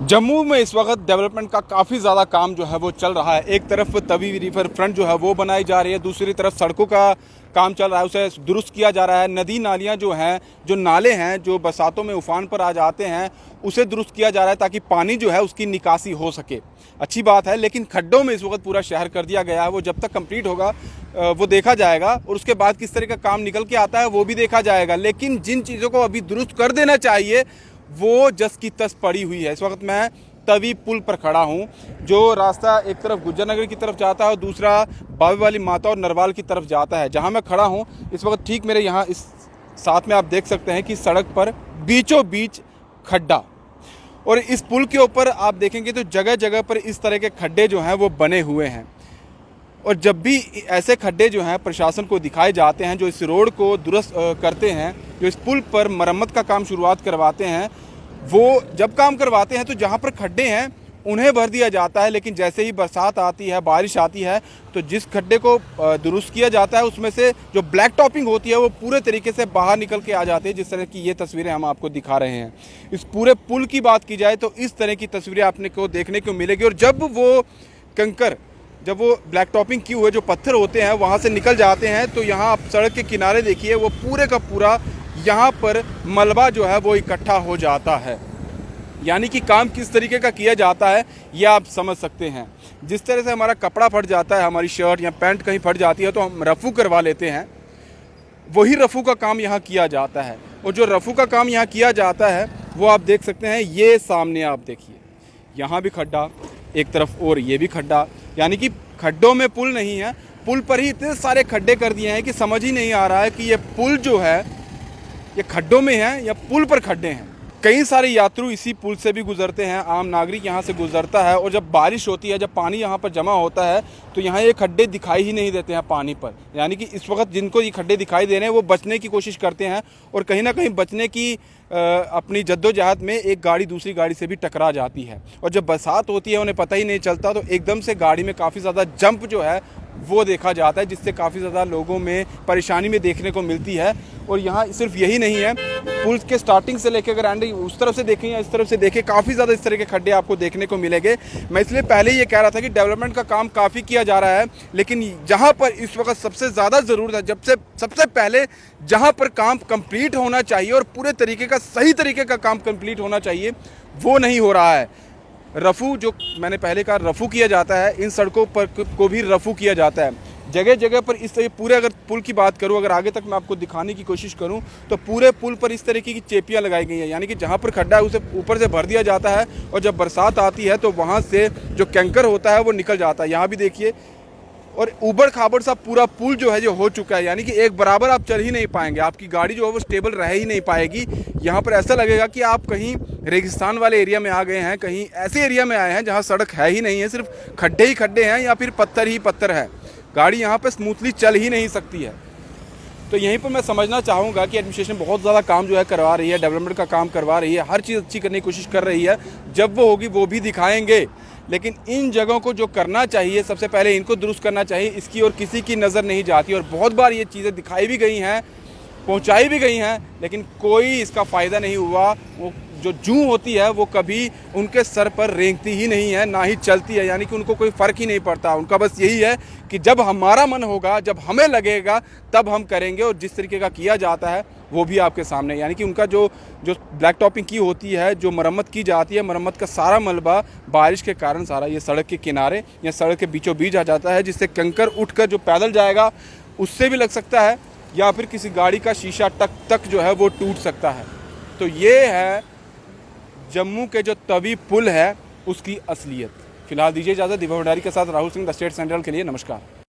जम्मू में इस वक्त डेवलपमेंट का काफ़ी ज़्यादा काम जो है वो चल रहा है। एक तरफ तवी रिवर फ्रंट जो है वो बनाई जा रही है, दूसरी तरफ सड़कों का काम चल रहा है, उसे दुरुस्त किया जा रहा है। नदी नालियाँ जो हैं, जो नाले हैं, जो बरसातों में उफान पर आ जाते हैं, उसे दुरुस्त किया जा रहा है ताकि पानी जो है उसकी निकासी हो सके। अच्छी बात है, लेकिन खड्डों में इस वक्त पूरा शहर कर दिया गया है। वो जब तक कंप्लीट होगा वो देखा जाएगा, और उसके बाद किस तरह का काम निकल के आता है वो भी देखा जाएगा। लेकिन जिन चीज़ों को अभी दुरुस्त कर देना चाहिए वो जस की तस पड़ी हुई है। इस वक्त मैं तवी पुल पर खड़ा हूँ, जो रास्ता एक तरफ गुज्जरनगर की तरफ जाता है और दूसरा बावे वाली माता और नरवाल की तरफ जाता है। जहाँ मैं खड़ा हूँ इस वक्त ठीक मेरे यहाँ इस साथ में आप देख सकते हैं कि सड़क पर बीचों बीच खड्डा, और इस पुल के ऊपर आप देखेंगे तो जगह जगह पर इस तरह के खड्डे जो हैं वो बने हुए हैं। और जब भी ऐसे खड्डे जो हैं प्रशासन को दिखाए जाते हैं, जो इस रोड को दुरुस्त करते हैं, जो इस पुल पर मरम्मत का काम शुरुआत करवाते हैं, वो जब काम करवाते हैं तो जहाँ पर खड्डे हैं उन्हें भर दिया जाता है। लेकिन जैसे ही बरसात आती है, बारिश आती है, तो जिस खड्डे को दुरुस्त किया जाता है उसमें से जो ब्लैक टॉपिंग होती है वो पूरे तरीके से बाहर निकल के आ जाती है। जिस तरह की ये तस्वीरें हम आपको दिखा रहे हैं, इस पूरे पुल की बात की जाए तो इस तरह की तस्वीरें आपने को देखने को मिलेगी। और जब वो कंकर, जब वो ब्लैक टॉपिंग किए हुए जो पत्थर होते हैं वहाँ से निकल जाते हैं, तो यहाँ आप सड़क के किनारे देखिए, वो पूरे का पूरा यहाँ पर मलबा जो है वो इकट्ठा हो जाता है। यानी कि काम किस तरीके का किया जाता है ये आप समझ सकते हैं। जिस तरह से हमारा कपड़ा फट जाता है, हमारी शर्ट या पैंट कहीं फट जाती है तो हम रफ़ू करवा लेते हैं, वही रफ़ू का काम यहाँ किया जाता है। और जो रफ़ू का काम यहाँ किया जाता है वो आप देख सकते हैं, ये सामने आप देखिए, यहाँ भी खड्डा एक तरफ और ये भी खड्डा। यानी कि खड्डों में पुल नहीं है, पुल पर ही इतने सारे खड्डे कर दिए हैं कि समझ ही नहीं आ रहा है कि ये पुल जो है ये खड्डों में है या पुल पर खड्डे हैं। कई सारे यात्रु इसी पुल से भी गुजरते हैं, आम नागरिक यहाँ से गुजरता है, और जब बारिश होती है, जब पानी यहाँ पर जमा होता है तो यहाँ ये खड्डे दिखाई ही नहीं देते हैं पानी पर। यानी कि इस वक्त जिनको ये खड्डे दिखाई दे रहे हैं वो बचने की कोशिश करते हैं, और कहीं ना कहीं बचने की अपनी जद्दोजहद में एक गाड़ी दूसरी गाड़ी से भी टकरा जाती है। और जब बरसात होती है उन्हें पता ही नहीं चलता, तो एकदम से गाड़ी में काफ़ी ज़्यादा जंप जो है वो देखा जाता है, जिससे काफ़ी ज़्यादा लोगों में परेशानी में देखने को मिलती है। और यहाँ सिर्फ यही नहीं है, पुल के स्टार्टिंग से लेकर अगर एंड उस तरफ से देखें या इस तरफ से देखें, काफ़ी ज़्यादा इस तरह के खड्डे आपको देखने को मिलेंगे। मैं इसलिए पहले ही ये कह रहा था कि डेवलपमेंट का काम काफ़ी किया जा रहा है, लेकिन जहाँ पर इस वक्त सबसे ज़्यादा ज़रूरत है, सबसे पहले जहाँ पर काम कंप्लीट होना चाहिए और पूरे तरीके का सही तरीके का काम कंप्लीट होना चाहिए, वो नहीं हो रहा है। रफ़ू, जो मैंने पहले कहा, रफ़ू किया जाता है, इन सड़कों पर को भी रफ़ू किया जाता है जगह जगह पर। इस तरह पूरे, अगर पुल की बात करूं, अगर आगे तक मैं आपको दिखाने की कोशिश करूं तो पूरे पुल पर इस तरीके की चेपियां लगाई गई हैं। यानी कि जहां पर खड्डा है उसे ऊपर से भर दिया जाता है, और जब बरसात आती है तो वहां से जो कैंकर होता है वो निकल जाता है। यहाँ भी देखिए, और ऊबड़ खाबड़ सा पूरा पुल जो है जो हो चुका है। यानी कि एक बराबर आप चल ही नहीं पाएंगे, आपकी गाड़ी जो है वो स्टेबल रह ही नहीं पाएगी। यहाँ पर ऐसा लगेगा कि आप कहीं रेगिस्तान वाले एरिया में आ गए हैं, कहीं ऐसे एरिया में आए हैं जहाँ सड़क है ही नहीं है, सिर्फ खड्डे ही खड्डे हैं या फिर पत्थर ही पत्थर है। गाड़ी यहाँ पे स्मूथली चल ही नहीं सकती है। तो यहीं पर मैं समझना चाहूँगा कि एडमिनिस्ट्रेशन बहुत ज़्यादा काम जो है करवा रही है, डेवलपमेंट का काम करवा रही है, हर चीज़ अच्छी करने की कोशिश कर रही है। जब वो होगी वो भी दिखाएंगे, लेकिन इन जगहों को जो करना चाहिए सबसे पहले इनको दुरुस्त करना चाहिए, इसकी और किसी की नज़र नहीं जाती। और बहुत बार ये चीज़ें दिखाई भी गई हैं, पहुंचाई भी गई हैं, लेकिन कोई इसका फ़ायदा नहीं हुआ। वो जो जूं होती है वो कभी उनके सर पर रेंगती ही नहीं है, ना ही चलती है। यानी कि उनको कोई फ़र्क ही नहीं पड़ता। उनका बस यही है कि जब हमारा मन होगा, जब हमें लगेगा, तब हम करेंगे। और जिस तरीके का किया जाता है वो भी आपके सामने। यानी कि उनका जो ब्लैक टॉपिंग की होती है, जो मरम्मत की जाती है, मरम्मत का सारा मलबा बारिश के कारण सारा ये सड़क के किनारे या सड़क के बीचों बीच आ जाता है, जिससे कंकर उठकर जो पैदल जाएगा उससे भी लग सकता है, या फिर किसी गाड़ी का शीशा तक जो है वो टूट सकता है। तो ये है जम्मू के जो तवी पुल है उसकी असलियत। फिलहाल दीजिए इजाज़त। दिव्या भंडारी के साथ Rahul Singh, the state central के लिए। नमस्कार।